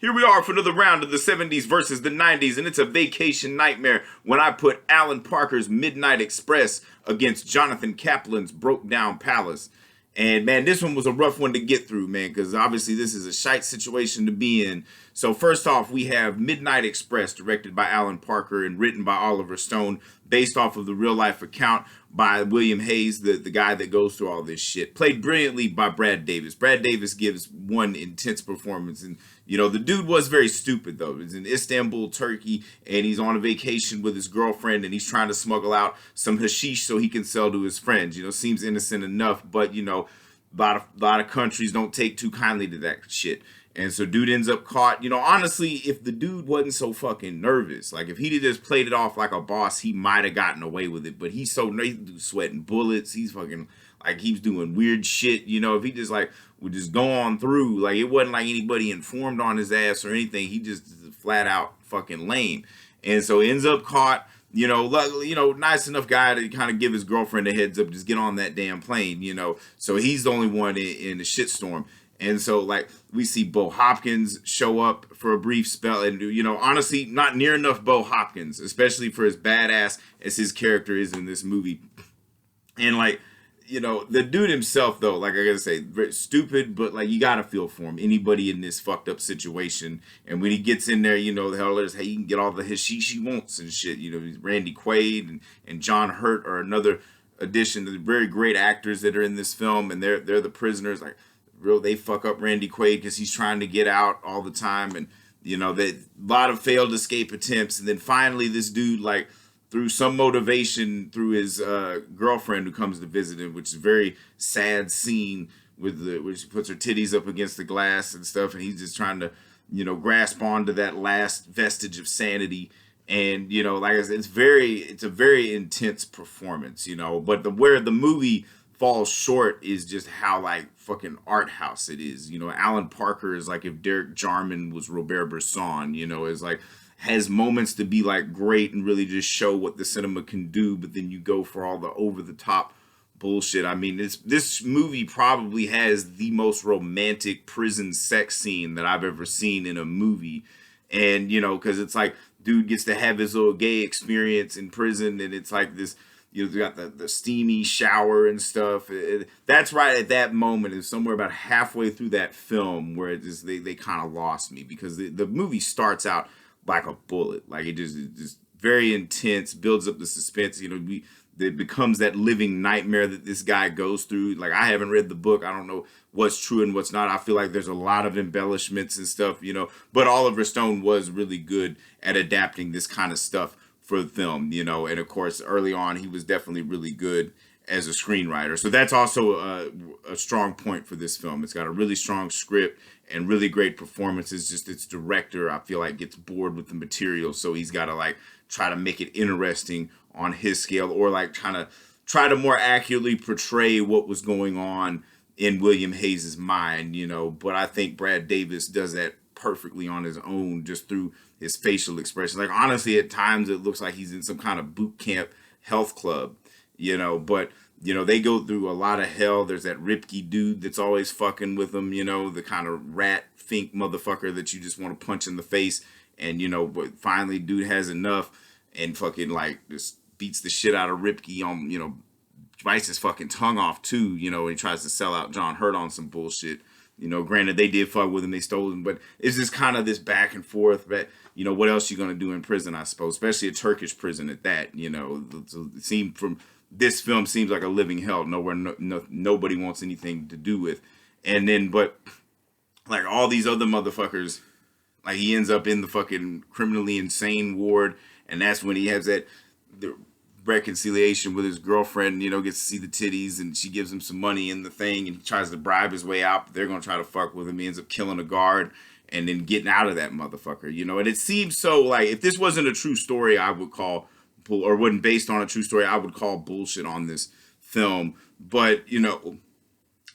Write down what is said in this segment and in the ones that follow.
Here we are for another round of the 70s versus the 90s, and it's a vacation nightmare when I put Alan Parker's Midnight Express against Jonathan Kaplan's Brokedown Palace. And man, this one was a rough one to get through, man, because obviously this is a shite situation to be in. So first off, we have Midnight Express, directed by Alan Parker and written by Oliver Stone, based off of the real life account by William Hayes, the guy that goes through all this shit. Played brilliantly by Brad Davis. Brad Davis gives one intense performance. And, you know, the dude was very stupid, though. He's in Istanbul, Turkey, and he's on a vacation with his girlfriend, and he's trying to smuggle out some hashish so he can sell to his friends. You know, seems innocent enough, but, you know, a lot of countries don't take too kindly to that shit. And so dude ends up caught. You know, honestly, if the dude wasn't so fucking nervous, like if he'd have just played it off like a boss, he might have gotten away with it. But he's sweating bullets. He's fucking like he's doing weird shit. You know, if he just like would just go on through, like it wasn't like anybody informed on his ass or anything. He just flat out fucking lame. And so ends up caught. You know, nice enough guy to kind of give his girlfriend a heads up, just get on that damn plane, you know. So he's the only one in the shitstorm. And so, like, we see Bo Hopkins show up for a brief spell. And, you know, honestly, not near enough Bo Hopkins, especially for as badass as his character is in this movie. And, like, you know, the dude himself, though, like I gotta say, very stupid, but, like, you gotta feel for him. Anybody in this fucked up situation. And when he gets in there, you know, the hell is, hey, he can get all the hashish he wants and shit. You know, Randy Quaid and John Hurt are another addition to the very great actors that are in this film. And they're the prisoners, like, they fuck up Randy Quaid because he's trying to get out all the time, and you know that a lot of failed escape attempts, and then finally this dude, like through some motivation through his girlfriend who comes to visit him, which is a very sad scene with where she puts her titties up against the glass and stuff, and he's just trying to grasp onto that last vestige of sanity. And you know, like I said, it's a very intense performance, you know, but where the movie falls short is just how like fucking art house it is. You know, Alan Parker is like if Derek Jarman was Robert Bresson, you know, is like has moments to be like great and really just show what the cinema can do, but then you go for all the over the top bullshit. I mean, this movie probably has the most romantic prison sex scene that I've ever seen in a movie. And, you know, because it's like dude gets to have his little gay experience in prison, and it's like this, you got the steamy shower and stuff. That's right at that moment. It's somewhere about halfway through that film where it just, they kind of lost me, because the movie starts out like a bullet. Like it just very intense, builds up the suspense. You know, it becomes that living nightmare that this guy goes through. Like, I haven't read the book. I don't know what's true and what's not. I feel like there's a lot of embellishments and stuff, you know, but Oliver Stone was really good at adapting this kind of stuff for the film, you know. And of course, early on, he was definitely really good as a screenwriter. So that's also a strong point for this film. It's got a really strong script and really great performances. Just its director, I feel like, gets bored with the material, so he's got to like try to make it interesting on his scale, or like try to more accurately portray what was going on in William Hayes's mind, you know. But I think Brad Davis does that perfectly on his own, just through his facial expressions. Like, honestly, at times it looks like he's in some kind of boot camp health club, you know. But you know, they go through a lot of hell. There's that Ripke dude that's always fucking with them, you know, the kind of rat fink motherfucker that you just want to punch in the face. And you know, but finally dude has enough and fucking like just beats the shit out of Ripke on, you know, bites his fucking tongue off too, you know, and he tries to sell out John Hurt on some bullshit. You know, granted, they did fuck with him, they stole him, but it's just kind of this back and forth. But you know, what else you gonna do in prison, I suppose, especially a Turkish prison at that. You know, it seemed from this film seems like a living hell, nowhere nobody wants anything to do with. And then, but like all these other motherfuckers, like he ends up in the fucking criminally insane ward, and that's when he has the reconciliation with his girlfriend, you know, gets to see the titties, and she gives him some money in the thing, and he tries to bribe his way out, but they're gonna try to fuck with him. He ends up killing a guard and then getting out of that motherfucker, you know. And it seems so like, if this wasn't a true story, I would call, or wasn't based on a true story, I would call bullshit on this film. But you know,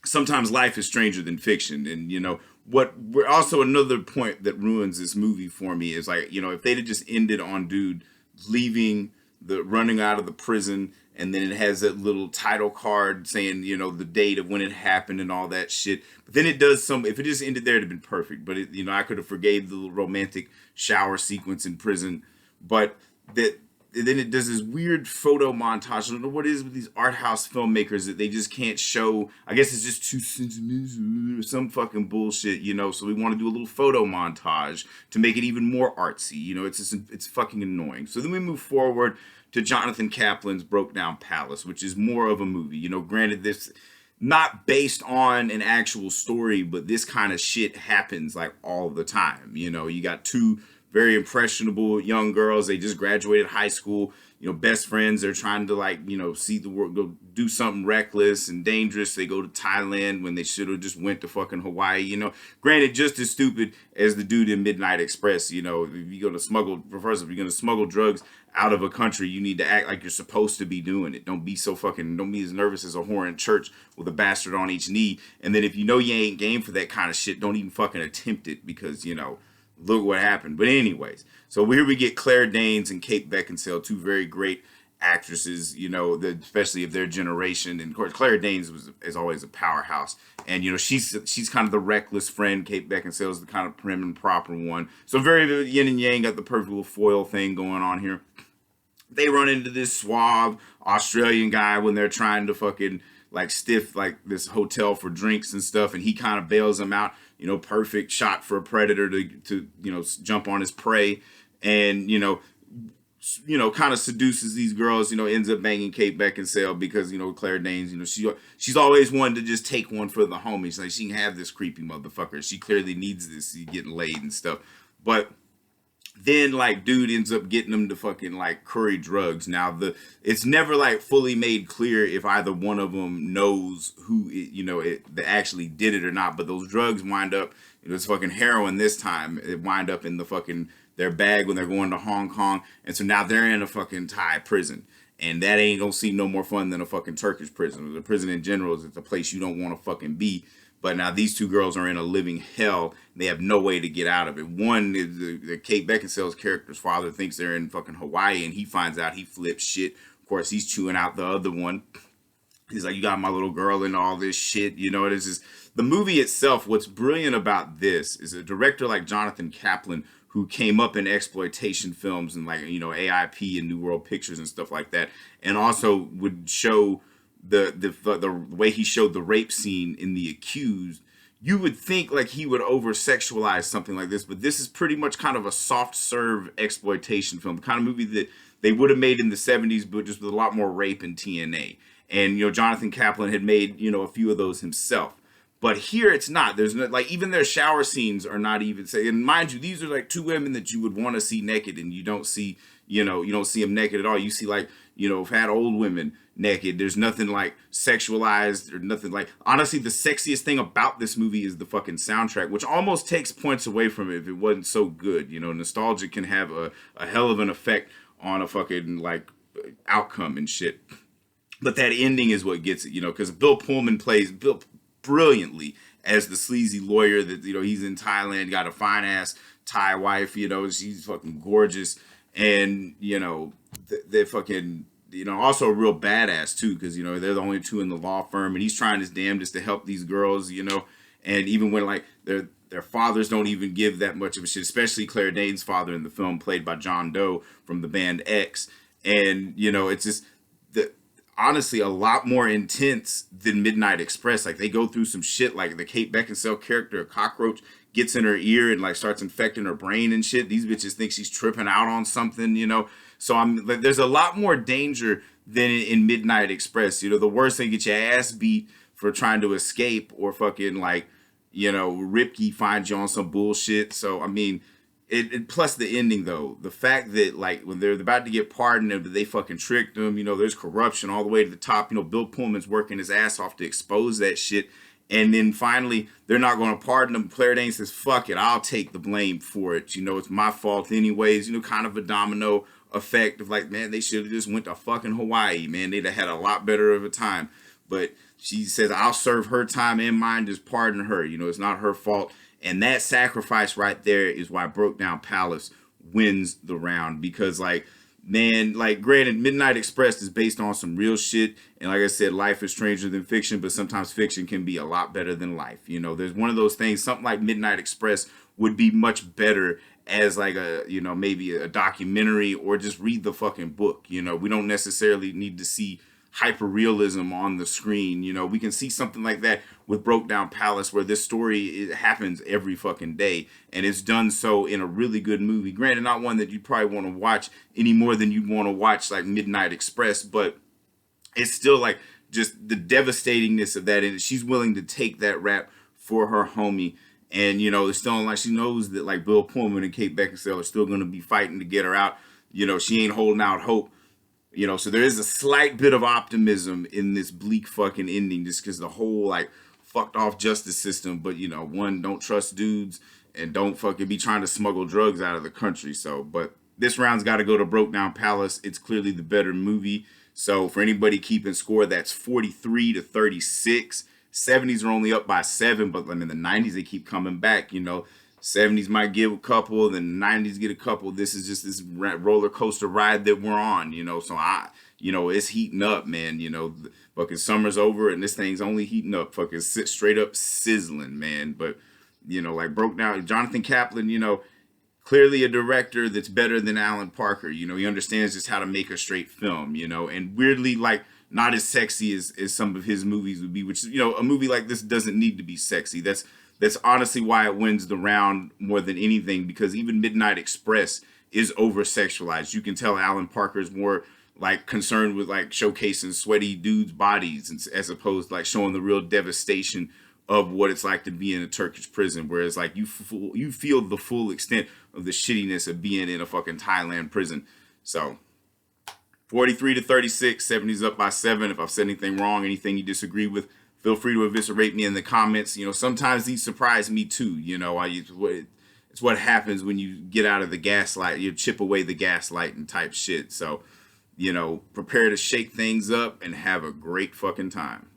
sometimes life is stranger than fiction. And you know what, we're also another point that ruins this movie for me is like, you know, if they'd have just ended on dude leaving the running out of the prison, and then it has that little title card saying, you know, the date of when it happened and all that shit. But then it does some, if it just ended there, it'd have been perfect. But it, you know, I could have forgave the little romantic shower sequence in prison. But that then it does this weird photo montage. I don't know what it is with these art house filmmakers that they just can't show. I guess it's just too sensitive or some fucking bullshit, you know. So we want to do a little photo montage to make it even more artsy. You know, it's fucking annoying. So then we move forward to Jonathan Kaplan's Brokedown Palace, which is more of a movie. You know, granted, this not based on an actual story, but this kind of shit happens like all the time. You know, you got two very impressionable young girls. They just graduated high school, you know, best friends. They're trying to, like, you know, see the world, go do something reckless and dangerous. They go to Thailand when they should have just went to fucking Hawaii, you know. Granted, just as stupid as the dude in Midnight Express. You know, if you're going to smuggle, first of all, if you're going to smuggle drugs out of a country, you need to act like you're supposed to be doing it. Don't be as nervous as a whore in church with a bastard on each knee. And then if you know you ain't game for that kind of shit, don't even fucking attempt it, because, you know, look what happened. But anyways, so here we get Claire Danes and Kate Beckinsale, two very great actresses, you know, especially of their generation. And of course, Claire Danes is always a powerhouse. And, you know, she's kind of the reckless friend. Kate Beckinsale is the kind of prim and proper one. So very yin and yang, got the perfect little foil thing going on here. They run into this suave Australian guy when they're trying to fucking like stiff like this hotel for drinks and stuff, and he kind of bails them out. You know, perfect shot for a predator to you know, jump on his prey, and you know, kind of seduces these girls. You know, ends up banging Kate Beckinsale because, you know, Claire Danes, you know, she's always wanted to just take one for the homies. Like, she can have this creepy motherfucker. She clearly needs this. She's getting laid and stuff, but then like dude ends up getting them to fucking like curry drugs. Now it's never like fully made clear if either one of them knows who they actually did it or not, but those drugs wind up, you know, it's fucking heroin this time. It wind up in the fucking their bag when they're going to Hong Kong, and so now they're in a fucking Thai prison. And that ain't gonna seem no more fun than a fucking Turkish prison. The prison in general is a place you don't want to fucking be. But now these two girls are in a living hell. They have no way to get out of it. One is the Kate Beckinsale's character's father thinks they're in fucking Hawaii, and he finds out, he flips shit. Of course, he's chewing out the other one. He's like, you got my little girl and all this shit. You know, this is the movie itself. What's brilliant about this is a director like Jonathan Kaplan, who came up in exploitation films and, like, you know, AIP and New World Pictures and stuff like that, and also would show the way he showed the rape scene in The Accused. You would think like he would over sexualize something like this, but this is pretty much kind of a soft serve exploitation film, the kind of movie that they would have made in the 70s, but just with a lot more rape and TNA. And, you know, Jonathan Kaplan had made, you know, a few of those himself. But here it's not. There's no, like, even their shower scenes are not even, say, and mind you, these are like two women that you would want to see naked, and you don't see, you know, you don't see them naked at all. You see, like, you know, fat old women naked. There's nothing like sexualized or nothing like, honestly, the sexiest thing about this movie is the fucking soundtrack, which almost takes points away from it if it wasn't so good. You know, nostalgia can have a hell of an effect on a fucking like outcome and shit. But that ending is what gets it, you know, because Bill Pullman plays brilliantly as the sleazy lawyer that, you know, he's in Thailand, got a fine ass Thai wife, you know, she's fucking gorgeous. And, you know, they're fucking, you know, also a real badass too, because, you know, they're the only two in the law firm, and he's trying his damnedest to help these girls, you know. And even when like their fathers don't even give that much of a shit, especially Claire Danes' father in the film, played by John Doe from the band X. And, you know, it's just honestly a lot more intense than Midnight Express. Like, they go through some shit, like the Kate Beckinsale character, a cockroach gets in her ear and like starts infecting her brain and shit. These bitches think she's tripping out on something, you know. So there's a lot more danger than in Midnight Express. You know, the worst thing, get your ass beat for trying to escape, or fucking like, you know, Ripke finds you on some bullshit. So I mean, it plus the ending though, the fact that like when they're about to get pardoned and they fucking tricked them, you know, there's corruption all the way to the top. You know, Bill Pullman's working his ass off to expose that shit. And then finally, they're not going to pardon him. Claire Danes says, fuck it, I'll take the blame for it. You know, it's my fault anyways. You know, kind of a domino effect of like, man, they should have just went to fucking Hawaii, man. They'd have had a lot better of a time. But she says, I'll serve her time and mine, just pardon her. You know, it's not her fault. And that sacrifice right there is why Brokedown Palace wins the round. Because, like, man, like, granted, Midnight Express is based on some real shit, and like I said, life is stranger than fiction, but sometimes fiction can be a lot better than life. You know, there's one of those things, something like Midnight Express would be much better as like a, you know, maybe a documentary, or just read the fucking book. You know, we don't necessarily need to see hyper realism on the screen. You know, we can see something like that with Brokedown Palace, where this story, it happens every fucking day, and it's done so in a really good movie. Granted, not one that you probably want to watch any more than you'd want to watch like Midnight Express, but it's still like just the devastatingness of that, and she's willing to take that rap for her homie. And you know, it's still like she knows that like Bill Pullman and Kate Beckinsale are still going to be fighting to get her out. You know, she ain't holding out hope. You know, so there is a slight bit of optimism in this bleak fucking ending, just because the whole like fucked off justice system. But you know, one, don't trust dudes, and don't fucking be trying to smuggle drugs out of the country. So, but this round's got to go to Brokedown Palace. It's clearly the better movie. So for anybody keeping score, that's 43-36. 70s are only up by 7, but in the 90s they keep coming back. You know, 70s might give a couple, then 90s get a couple. This is just this roller coaster ride that we're on, you know. So you know, it's heating up, man. You know, fucking summer's over and this thing's only heating up, fucking straight up sizzling, man. But you know, like, Brokedown, Jonathan Kaplan, you know, clearly a director that's better than Alan Parker. You know, he understands just how to make a straight film, you know, and weirdly, like, not as sexy as some of his movies would be, which, you know, a movie like this doesn't need to be sexy. That's honestly why it wins the round more than anything, because even Midnight Express is over-sexualized. You can tell Alan Parker's more, like, concerned with, like, showcasing sweaty dudes' bodies as opposed to, like, showing the real devastation of what it's like to be in a Turkish prison, whereas, like, you feel the full extent of the shittiness of being in a fucking Thailand prison. So 43-36, 70s up by 7. If I've said anything wrong, anything you disagree with, feel free to eviscerate me in the comments. You know, sometimes these surprise me too. You know, it's what happens when you get out of the gaslight. You chip away the gaslight and type shit. So, you know, prepare to shake things up and have a great fucking time.